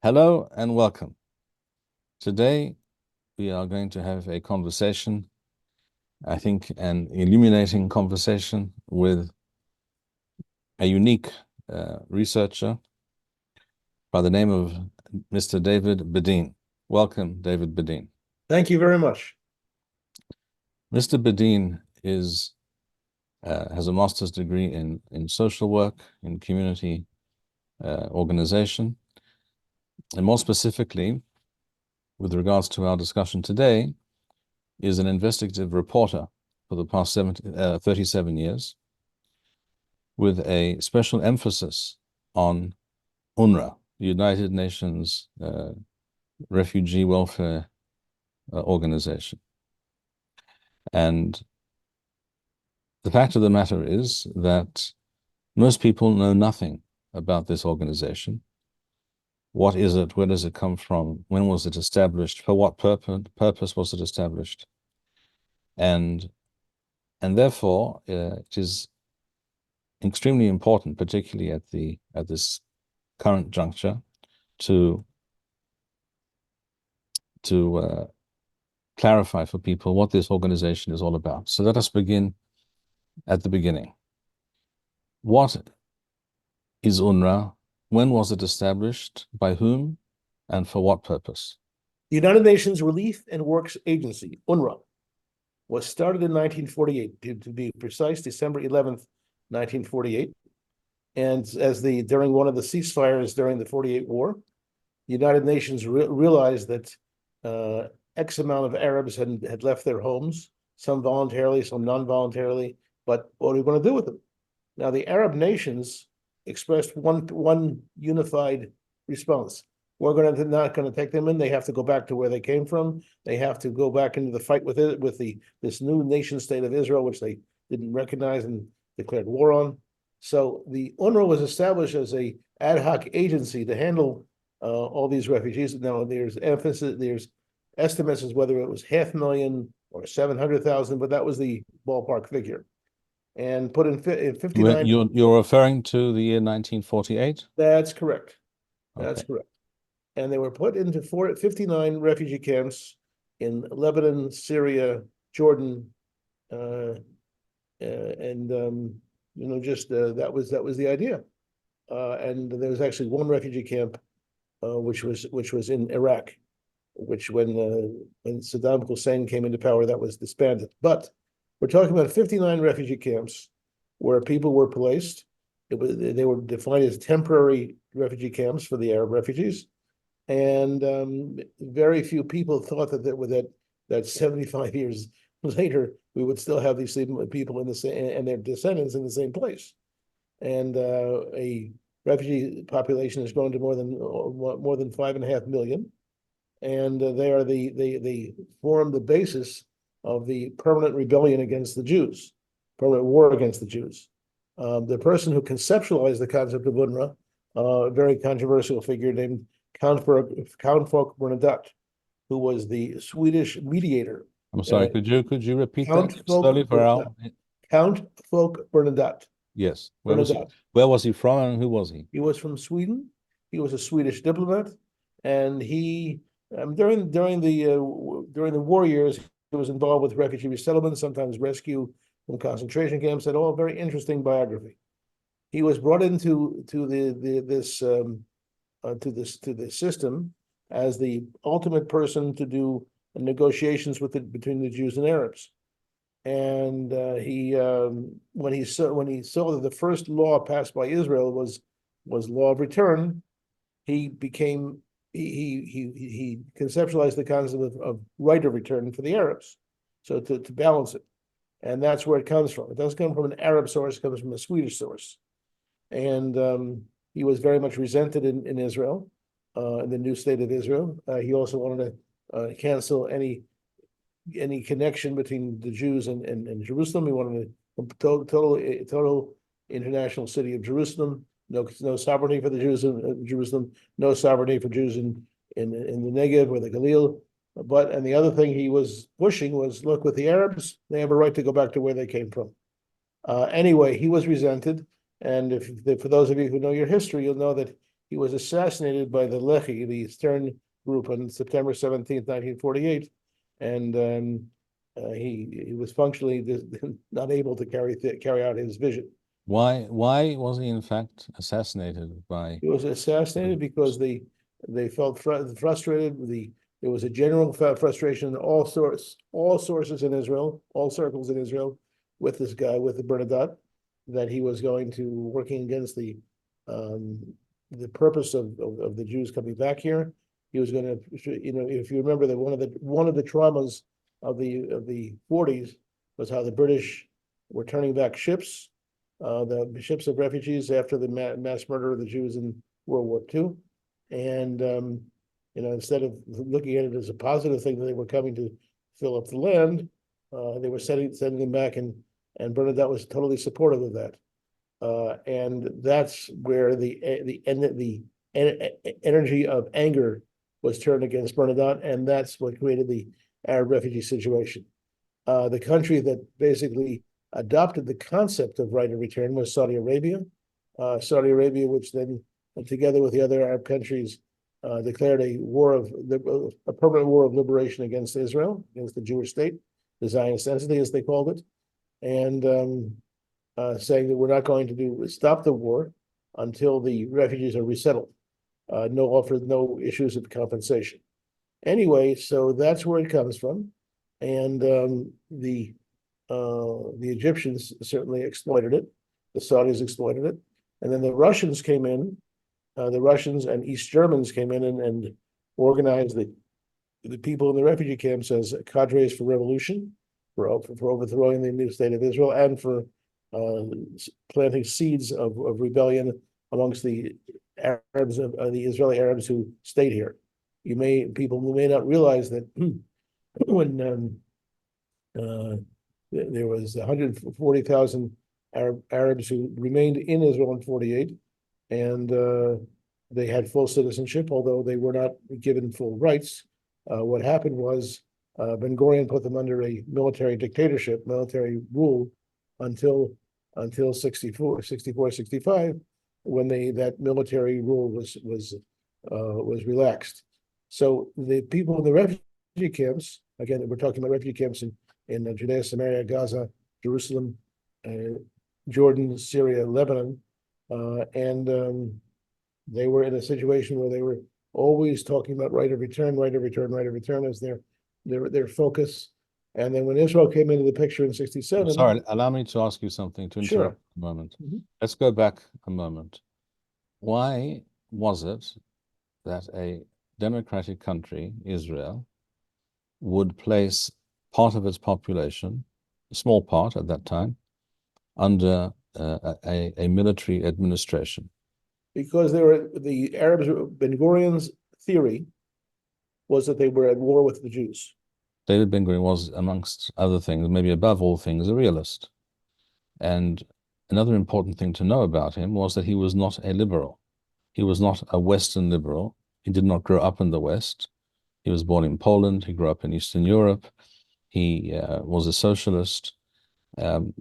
Hello and welcome. Today, we are going to have a conversation, I think an illuminating conversation with a unique researcher by the name of Mr. David Bedein. Welcome, David Bedein. Thank you very much. Mr. Bedein has a master's degree in social work, in community organization, and more specifically, with regards to our discussion today, is an investigative reporter for the past 37 years, with a special emphasis on Onra, the United Nations Refugee Welfare Organization. And the fact of the matter is that most people know nothing about this organization. What is it? Where does it come from? When was it established? For what purpose was it established? And therefore, it is extremely important, particularly at this current juncture, to clarify for people what this organization is all about. So let us begin at the beginning. What is UNRWA? When was it established? By whom? And for what purpose? The United Nations Relief and Works Agency, UNRWA, was started in 1948, to be precise, December 11th, 1948. And during one of the ceasefires during the 48 war, the United Nations realized that X amount of Arabs had left their homes, some voluntarily, some non-voluntarily, but what are we going to do with them? Now, the Arab nations expressed one unified response. We're not going to take them in. They have to go back to where they came from. They have to go back into the fight with this new nation state of Israel, which they didn't recognize and declared war on. So the UNRWA was established as a ad hoc agency to handle all these refugees. Now there's estimates as whether it was 500,000 or 700,000, but that was the ballpark figure. And put in 59. You're referring to the year 1948? That's correct. That's Okay. correct. And they were put into 59 refugee camps in Lebanon, Syria, Jordan, that was the idea. And there was actually one refugee camp, which was in Iraq, which when Saddam Hussein came into power, that was disbanded. But we're talking about 59 refugee camps where people were placed. They were defined as temporary refugee camps for the Arab refugees. And very few people thought that 75 years later, we would still have these same people in the same, and their descendants in the same place. And a refugee population has grown to more than 5.5 million. And they form the basis of the permanent rebellion against the Jews, permanent war against the Jews. The person who conceptualized the concept of UNRWA, a very controversial figure named Count Bernadotte, who was the Swedish mediator. I'm sorry, could you repeat Count that slowly for our... Count Bernadotte. Yes. Where was he from and who was he? He was from Sweden. He was a Swedish diplomat, and he during the war years, he was involved with refugee resettlement, sometimes rescue from concentration camps, and all very interesting biography. He was brought into this system as the ultimate person to do negotiations between the Jews and Arabs. And when he saw that the first law passed by Israel was law of return, he conceptualized the concept of right of return for the Arabs, so to balance it. And that's where it comes from. It doesn't come from an Arab source, it comes from a Swedish source. And he was very much resented in Israel, in the new state of Israel. He also wanted to cancel any connection between the Jews and Jerusalem. He wanted a total international city of Jerusalem. No sovereignty for the Jews in Jerusalem. No sovereignty for Jews in the Negev or the Galil. And the other thing he was pushing was, look, with the Arabs, they have a right to go back to where they came from. Anyway, he was resented. And for those of you who know your history, you'll know that he was assassinated by the Lehi, the Stern group, on September 17th, 1948, and he was functionally not able to carry out his vision. Why was he in fact assassinated by? He was assassinated because they felt frustrated. There was a general frustration in all sources in Israel, all circles in Israel, with this guy, with the Bernadette, that he was going to working against the purpose of the Jews coming back here. He was going to, if you remember that one of the traumas of the 40s was how the British were turning back ships, the ships of refugees after the mass murder of the Jews in World War II, and instead of looking at it as a positive thing that they were coming to fill up the land, they were sending them back, and Bernadette was totally supportive of that. And that's where the energy of anger was turned against Bernadette, and that's what created the Arab refugee situation. The country that basically adopted the concept of right of return was Saudi Arabia. Saudi Arabia, which then, together with the other Arab countries, declared a permanent war of liberation against Israel, against the Jewish state, the Zionist entity, as they called it, and saying that we're not going to stop the war until the refugees are resettled. No issues of compensation. Anyway, so that's where it comes from, and the Egyptians certainly exploited it. The Saudis exploited it, and then the Russians came in. The Russians and East Germans came in and organized the people in the refugee camps as cadres for revolution, for overthrowing the new state of Israel, and for planting seeds of rebellion amongst the Arabs, the Israeli Arabs who stayed here. People may not realize that when there was 140,000 Arabs who remained in Israel in 48, and they had full citizenship, although they were not given full rights. What happened was Ben Gurion put them under a military dictatorship, military rule, until 64, 65, when that military rule was relaxed. So the people in the refugee camps, again, we're talking about refugee camps in Judea, Samaria, Gaza, Jerusalem, Jordan, Syria, Lebanon, and they were in a situation where they were always talking about right of return as their focus. And then when Israel came into the picture in 67. Sorry, allow me to ask you something, to interrupt a moment. Mm-hmm. Let's go back a moment. Why was it that a democratic country, Israel, would place part of its population, a small part at that time, under a military administration? Because the Arabs, Ben Gurion's theory was that they were at war with the Jews. David Bedein was, amongst other things, maybe above all things, a realist. And another important thing to know about him was that he was not a liberal. He was not a Western liberal. He did not grow up in the West. He was born in Poland. He grew up in Eastern Europe. He was a socialist. But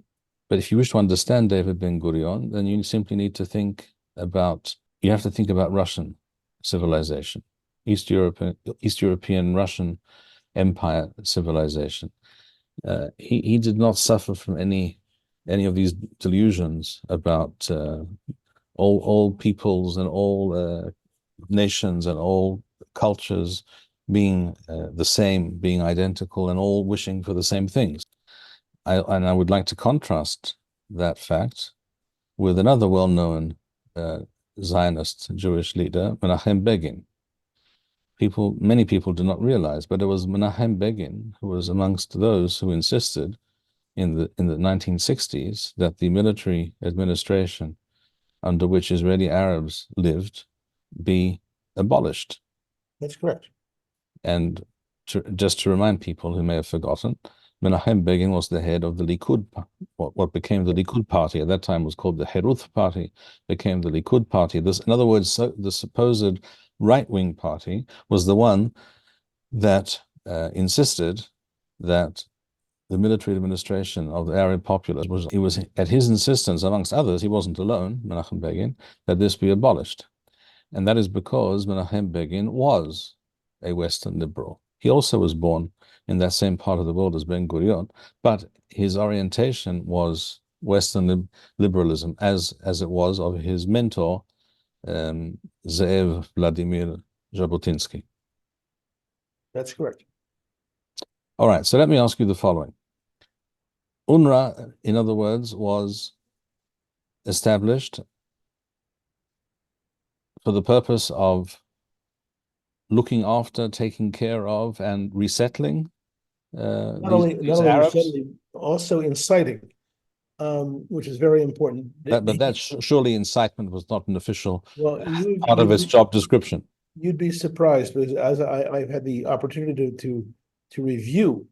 if you wish to understand David Ben-Gurion, then you simply need to think about, you have to think about Russian civilization, East European Russian Empire civilization. He did not suffer from any of these delusions about all peoples and all nations and all cultures being the same, being identical, and all wishing for the same things. And I would like to contrast that fact with another well-known Zionist Jewish leader, Menachem Begin. Many people do not realize, but it was Menachem Begin who was amongst those who insisted in the 1960s that the military administration under which Israeli Arabs lived be abolished. That's correct. And just to remind people who may have forgotten, Menachem Begin was the head of the Likud, what became the Likud party. At that time was called the Heruth party, became the Likud party. In other words, the supposed right-wing party was the one that insisted that the military administration of the Arab populace it was at his insistence, amongst others, he wasn't alone, Menachem Begin, that this be abolished. And that is because Menachem Begin was a Western liberal. He also was born in that same part of the world as Ben Gurion, but his orientation was Western liberalism, as it was of his mentor, Ze'ev Vladimir Jabotinsky. That's correct. All right, so let me ask you the following. Onra, in other words, was established for the purpose of looking after, taking care of, and resettling Not these only Arabs. resettling, also inciting, which is very important. But that surely incitement was not an official Well, part of its job description. You'd be surprised, because as I've had the opportunity to review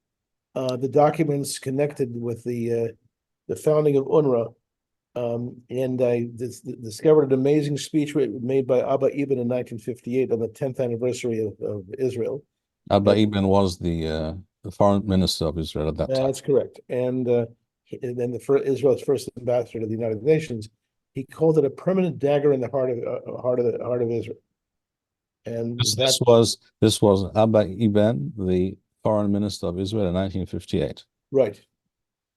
the documents connected with the founding of Onra, and I discovered an amazing speech made by Abba Ibn in 1958 on the 10th anniversary of Israel. Abba Ibn was the foreign minister of Israel at that time. That's correct. And then Israel's first ambassador to the United Nations, he called it a permanent dagger in the heart of Israel. And this was Abba Ibn, the foreign minister of Israel in 1958. Right.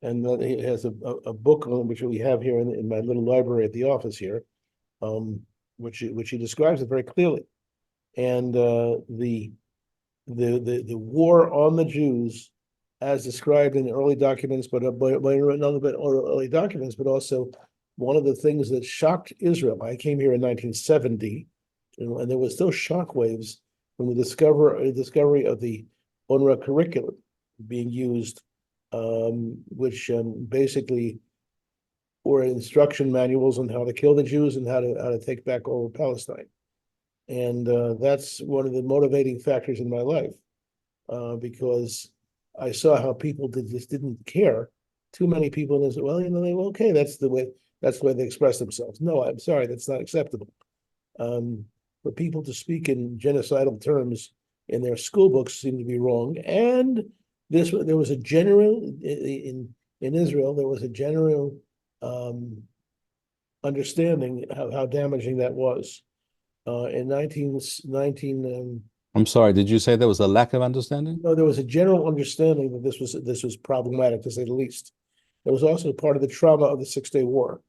And he has a book which we have here in my little library at the office here, which he describes it very clearly. And the war on the Jews, as described in the early documents, but early documents, but also one of the things that shocked Israel. I came here in 1970, and there was still shockwaves from the discovery of the Onra curriculum being used, which basically were instruction manuals on how to kill the Jews and how to take back all of Palestine. And that's one of the motivating factors in my life, because I saw how people just didn't care. Too many people in Israel, okay, that's the way they express themselves. No, I'm sorry, that's not acceptable. For people to speak in genocidal terms in their school books seemed to be wrong. And there was a general in Israel. There was a general understanding how damaging that was. In 19. I'm sorry, did you say there was a lack of understanding? No, there was a general understanding that this was problematic, to say the least. It was also part of the trauma of the 6-Day War.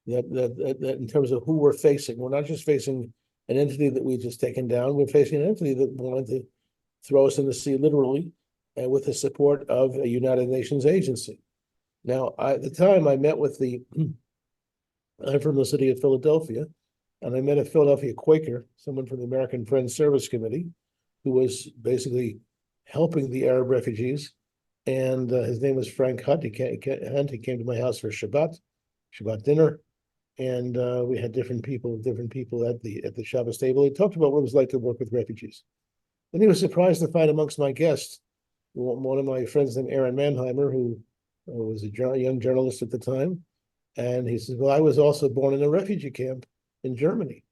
That in terms of who we're facing, we're not just facing an entity that we've just taken down. We're facing an entity that wanted to throw us in the sea, literally, and with the support of a United Nations agency. Now, at the time, I met with I'm from the city of Philadelphia, and I met a Philadelphia Quaker, someone from the American Friends Service Committee, who was basically helping the Arab refugees. And his name was Frank Hunt. He came to my house for Shabbat dinner. And we had different people at the Shabbos table. He talked about what it was like to work with refugees. And he was surprised to find amongst my guests one of my friends named Aaron Mannheimer, who was a young journalist at the time. And he says, well, I was also born in a refugee camp in Germany.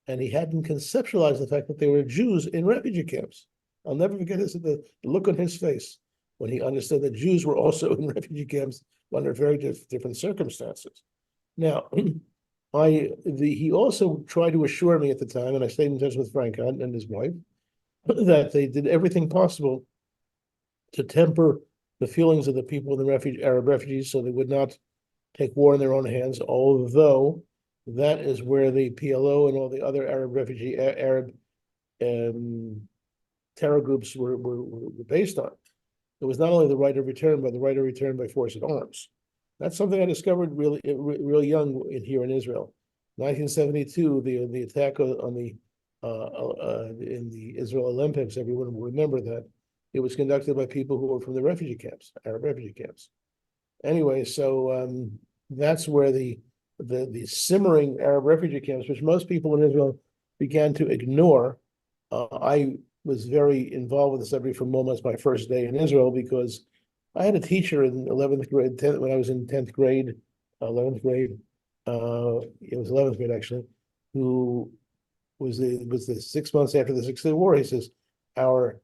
And he hadn't conceptualized the fact that there were Jews in refugee camps. I'll never forget the look on his face when he understood that Jews were also in refugee camps under very different circumstances. Now, he also tried to assure me at the time, and I stayed in touch with Frank Hunt and his wife, that they did everything possible to temper the feelings of the people in the Arab refugees so they would not take war in their own hands, although that is where the PLO and all the other Arab terror groups were based on. It was not only the right of return, but the right of return by force of arms. That's something I discovered really young here in Israel. 1972, the attack on in the Israel Olympics, everyone will remember that. It was conducted by people who were from the refugee camps, Arab refugee camps. Anyway, so that's where the simmering Arab refugee camps, which most people in Israel began to ignore. I was very involved with the subject from almost my first day in Israel, because I had a teacher in 11th grade, when I was in 10th grade, 11th grade, it was 11th grade actually, who was the 6 months after the 6-Day War. He says, our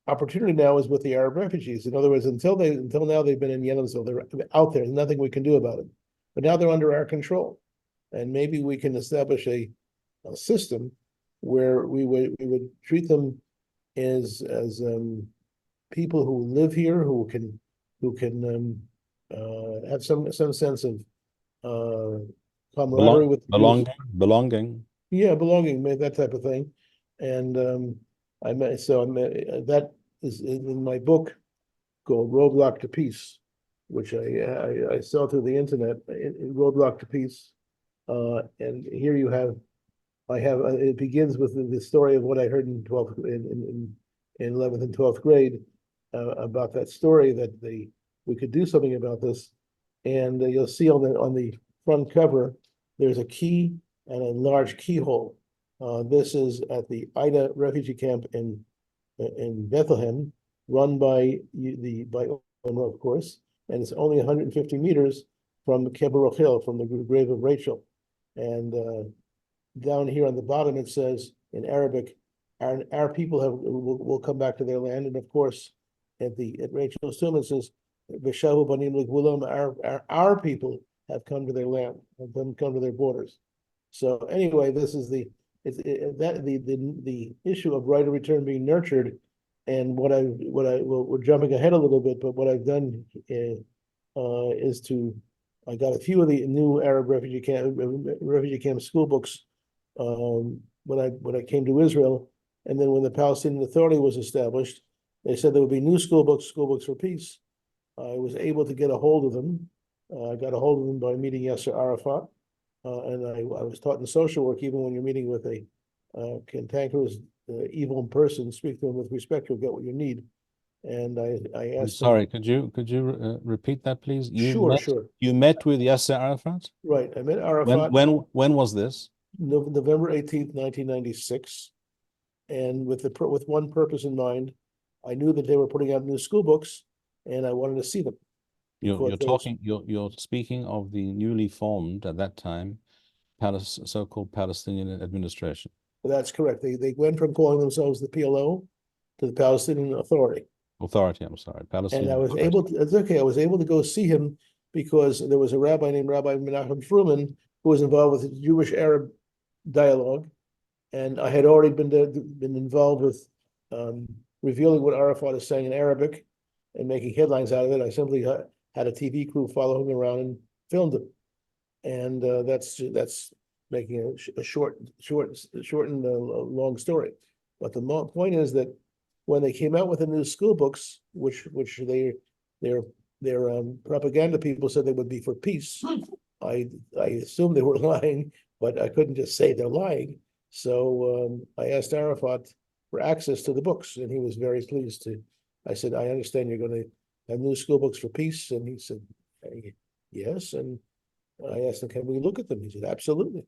opportunity now is with the Arab refugees. In other words, until now they've been in Yemen, so they're out there. There's nothing we can do about it. But now they're under our control, and maybe we can establish a system where we would treat them as people who live here, who can have some sense of camaraderie with the Jews. Belonging. Yeah, belonging, that type of thing. And that is in my book called Roadblock to Peace, which I sell through the internet, Roadblock to Peace. And here it begins with the story of what I heard in 12th in 11th and 12th grade about that story that we could do something about this. And you'll see on the front cover, there's a key and a large keyhole. This is at the Ida refugee camp in Bethlehem, run by Onra, of course, and it's only 150 meters from Keber Hill, from the grave of Rachel. And down here on the bottom, it says in Arabic, our people will come back to their land. And of course, at Rachel's tomb, it says, "V'shavu banim legvulam," our people have come to their land, have come to their borders. So anyway, this is the issue of right of return being nurtured, and we're jumping ahead a little bit, but what I've done is I got a few of the new Arab refugee camp school books when I came to Israel, and then when the Palestinian Authority was established, they said there would be new school books for peace. I was able to get a hold of them. I got a hold of them by meeting Yasser Arafat, and I was taught in social work, even when you're meeting with a cantankerous, evil person, speak to them with respect, you'll get what you need. And I I'm asked sorry, them, could you repeat that, please? Sure. You met with Yasser Arafat? Right, I met Arafat. When was this? November 18th, 1996. And with one purpose in mind. I knew that they were putting out new school books, and I wanted to see them. You're speaking of the newly formed at that time so-called Palestinian administration. That's correct. They went from calling themselves the PLO to the Palestinian Authority. I'm sorry, Palestinian. And I was able to, it's okay, I was able to go see him because there was a rabbi named Rabbi Menachem Fruman who was involved with the Jewish-Arab dialogue. And I had already been involved with revealing what Arafat is saying in Arabic and making headlines out of it. I simply had a TV crew follow him around and filmed him. And that's making a shortened long story. But the point is that when they came out with the new school books, which their propaganda people said they would be for peace, I assumed they were lying, but I couldn't just say they're lying. So I asked Arafat for access to the books, and he was very pleased to. I said, I understand you're going to have new school books for peace, and he said, yes. And I asked him, can we look at them? He said, absolutely.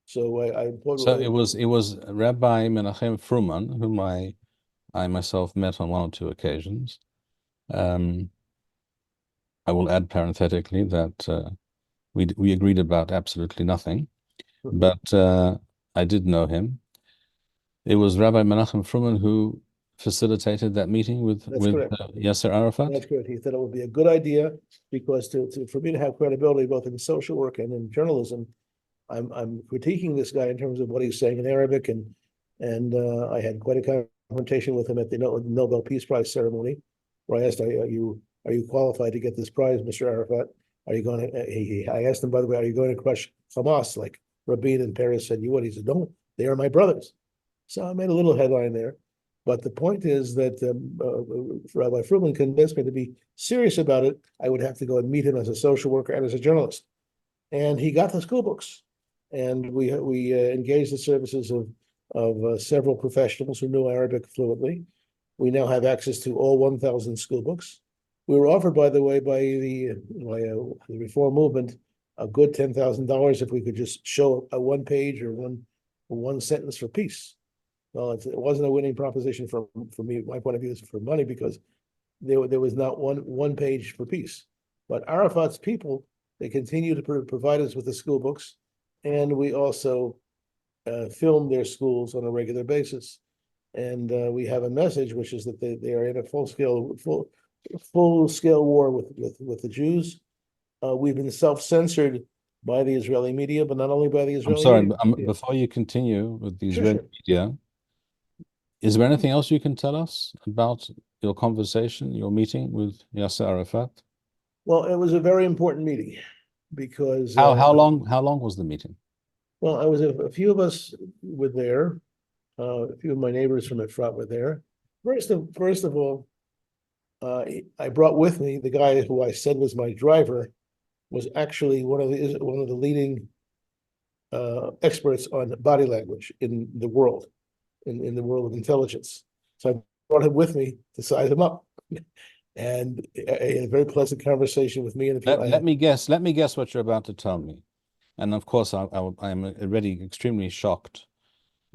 So it was Rabbi Menachem Fruman, whom I myself met on one or two occasions. I will add parenthetically that we agreed about absolutely nothing, but I did know him. It was Rabbi Menachem Fruman who facilitated that meeting with Yasser Arafat. That's good. He thought it would be a good idea because for me to have credibility both in social work and in journalism, I'm critiquing this guy in terms of what he's saying in Arabic, and I had quite a confrontation with him at the Nobel Peace Prize ceremony, where I asked, "Are you qualified to get this prize, Mr. Arafat? Are you going to?" I asked him, by the way, "Are you going to crush Hamas like Rabbi and Peres said you would?" He said, "No, they are my brothers." So I made a little headline there. But the point is that Rabbi Fruman convinced me to be serious about it. I would have to go and meet him as a social worker and as a journalist. And he got the school books. And we engaged the services of several professionals who knew Arabic fluently. We now have access to all 1,000 school books. We were offered, by the way, by the Reform Movement, a good $10,000 if we could just show a one page or one sentence for peace. Well, it wasn't a winning proposition for me. My point of view is for money, because there was not one page for peace. But Arafat's people, they continue to provide us with the school books, and we also film their schools on a regular basis. And we have a message, which is that they are in a full scale war with the Jews. We've been self-censored by the Israeli media, but not only by the I'm Israeli sorry, media. before you continue with the Sure, Israeli sure. media, is there anything else you can tell us about your conversation, your meeting with Yasser Arafat? Well, it was a very important meeting because How long was the meeting? well, I was a few of us were there. A few of my neighbors from Efrat were there. First of all, I brought with me the guy who I said was my driver, was actually one of the leading experts on body language in the world, in the world of intelligence. So I brought him with me to size him up, and a very pleasant conversation with me and a few. Let me guess what you're about to tell me. And of course, I'm already extremely shocked.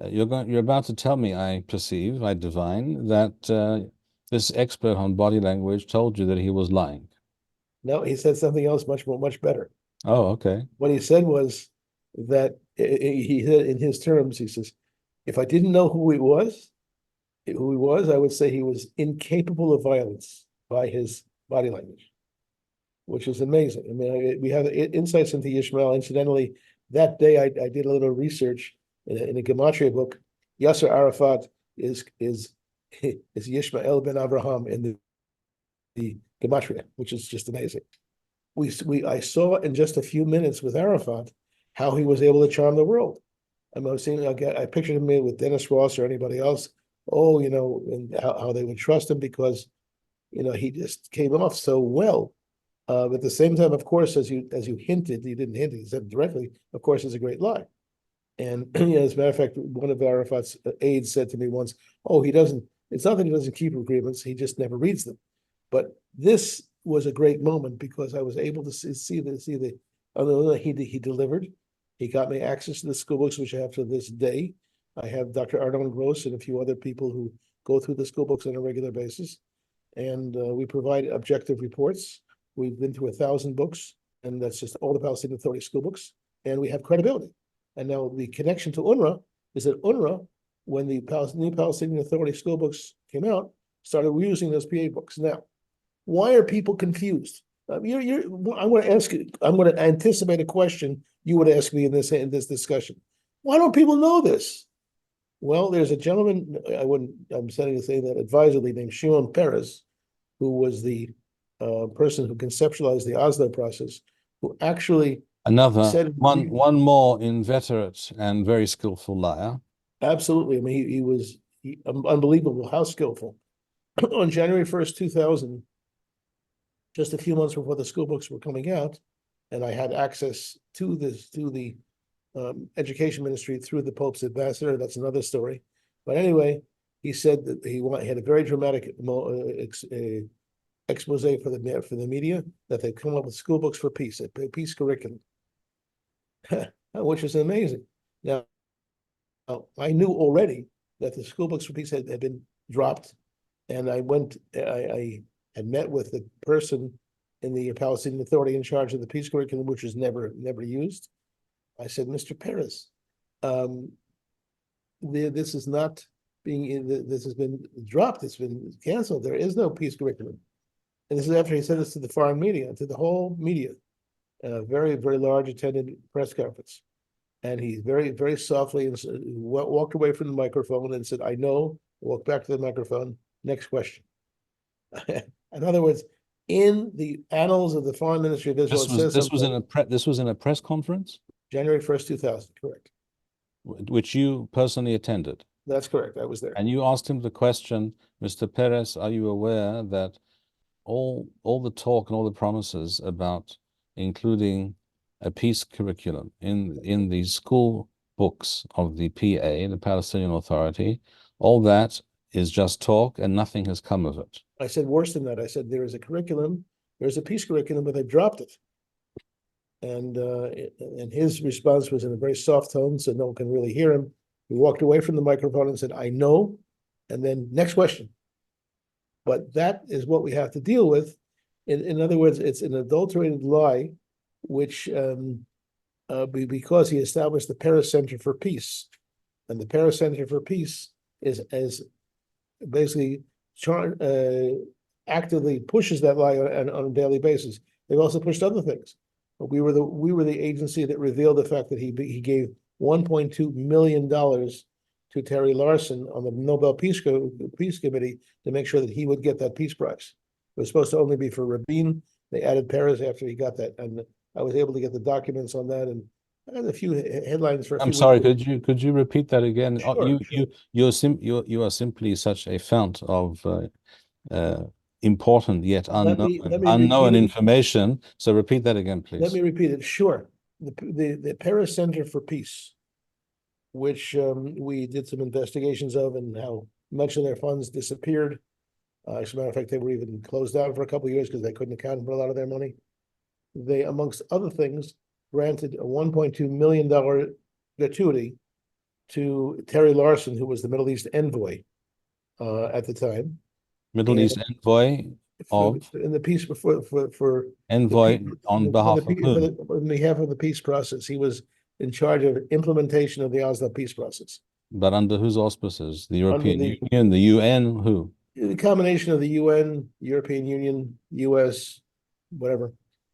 You're about to tell me, I perceive, I divine, that this expert on body language told you that he was lying. No, he said something else much better. Oh, okay. What he said was that he said in his terms, he says, if I didn't know who he was, I would say he was incapable of violence by his body language, which is amazing. I mean, we have insights into Yishmael. Incidentally, that day I did a little research in a gematria book. Yasser Arafat is Yishmael ben Abraham in the gematria, which is just amazing. I saw in just a few minutes with Arafat how he was able to charm the world. I pictured him with Dennis Ross or anybody else. Oh, and how they would trust him because, he just came off so well. But at the same time, of course, as you hinted, you didn't hint it, you said it directly, of course, it's a great lie. And as a matter of fact, one of Arafat's aides said to me once, oh, it's not that he doesn't keep agreements, he just never reads them. But this was a great moment because I was able to see he delivered. He got me access to the school books, which I have to this day. I have Dr. Arnon Gross and a few other people who go through the school books on a regular basis. And we provide objective reports. We've been through 1,000 books, and that's just all the Palestinian Authority school books. And we have credibility. And now the connection to Onra is that Onra, when the new Palestinian Authority school books came out, started using those PA books. Now, why are people confused? I'm going to ask you. I'm going to anticipate a question you would ask me in this discussion. Why don't people know this? Well, there's a gentleman. I'm starting to say that advisedly, named Shimon Peres, who was the person who conceptualized the Oslo process, who actually said one more inveterate and very skillful liar. Absolutely. I mean, he was unbelievable how skillful. On January 1st, 2000, just a few months before the school books were coming out, and I had access to the education ministry through the Pope's ambassador. That's another story. But anyway, he said that he had a very dramatic expose for the media that they've come up with school books for peace, a peace curriculum, which is amazing. Now, I knew already that the school books for peace had been dropped, and I had met with the person in the Palestinian Authority in charge of the peace curriculum, which was never used. I said, Mr. Peres, this is not being, this has been dropped, it's been canceled. There is no peace curriculum. And this is after he said this to the foreign media, to the whole media, very, very large attended press conference. And he very, very softly walked away from the microphone and said, I know, walked back to the microphone, next question. In other words, in the annals of the Foreign Ministry of Israel, this was in a press conference? January 1st, 2000, correct. Which you personally attended? That's correct, I was there. And you asked him the question, Mr. Peres, are you aware that all the talk and all the promises about including a peace curriculum in the school books of the PA, the Palestinian Authority, all that is just talk and nothing has come of it? I said worse than that. I said there is a curriculum, there's a peace curriculum, but they've dropped it. And his response was in a very soft tone, so no one can really hear him. He walked away from the microphone and said, I know, and then next question. But that is what we have to deal with. In other words, it's an adulterated lie, which because he established the Paris Center for Peace, and the Paris Center for Peace is basically actively pushes that lie on a daily basis. They've also pushed other things. we were the agency that revealed the fact that he gave $1.2 million to Terry Larson on the Nobel Peace Committee to make sure that he would get that Peace Prize. It was supposed to only be for Rabin. They added Peres after he got that, and I was able to get the documents on that, and I had a few headlines for a few I'm sorry, weeks. could you repeat that again? Sure, sure. You are simply such a fount of important yet Let me unknown repeat it. information. So repeat that again, Let me please. repeat it. Sure. The Peres Center for Peace, which we did some investigations of, and how much of their funds disappeared. As a matter of fact, they were even closed down for a couple of years because they couldn't account for a lot of their money. They, amongst other things, granted a $1.2 million gratuity to Terry Larson, who was the Middle East envoy at the time. Middle East envoy in the peace for envoy on behalf of whom? on behalf of the peace process. He was in charge of implementation of the Oslo peace process. But under whose auspices? The Under European Union, the UN, who? The combination of the UN, European Union, US, whatever.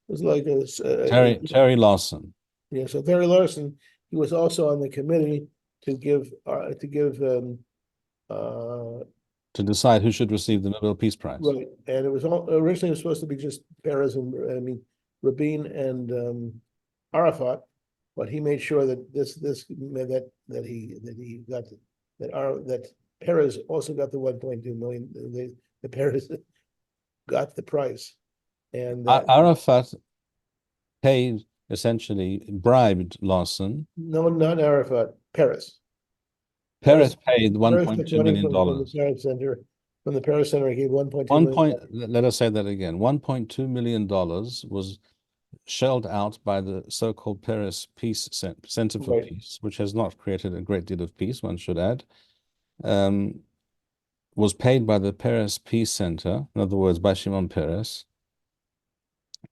It was like Terry Larson. Yeah, so Terry Larson, he was also on the committee to decide who should receive the Nobel Peace Prize. Right, and it was originally supposed to be just Peres and Rabin and Arafat, but he made sure that that Peres also got the 1.2 million. The Peres got the prize, and Arafat paid, essentially bribed Larson. No, not Arafat. Peres. Peres paid $1.2 million. From the Peres Center, he gave $1.2 million. Let us say that again. $1.2 million was shelled out by the so-called Peres Peace Center for Peace, which has not created a great deal of peace, one should add. Was paid by the Peres Peace Center, in other words, by Shimon Peres,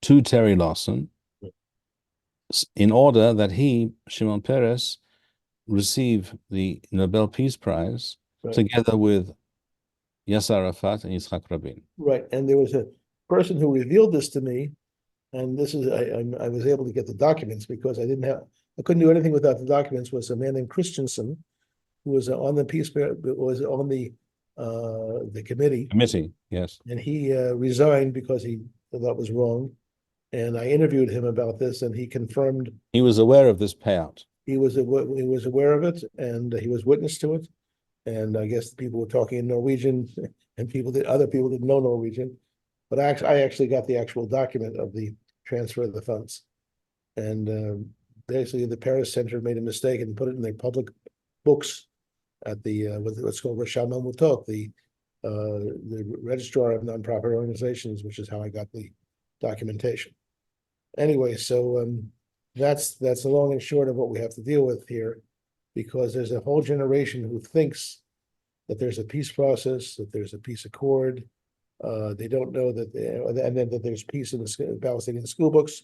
to Terry Larson, in order that he, Shimon Peres, receive the Nobel Peace Prize together with Yasser Arafat and Yitzhak Rabin. Right, and there was a person who revealed this to me, and this is I was able to get the documents because I couldn't do anything without the documents. Was a man named Christensen, who was on the committee. Committee, yes. And he resigned because he thought was wrong. And I interviewed him about this, and he confirmed. He was aware of this payout. He was aware of it, and he was witness to it. And I guess people were talking in Norwegian, and other people didn't know Norwegian. But I actually got the actual document of the transfer of the funds. And basically, the Peres Center made a mistake and put it in their public books at the what's called Rasham Amutot, the registrar of nonprofit organizations, which is how I got the documentation. Anyway, so that's the long and short of what we have to deal with here, because there's a whole generation who thinks that there's a peace process, that there's a peace accord. They don't know that, and then that there's peace in the Palestinian school books.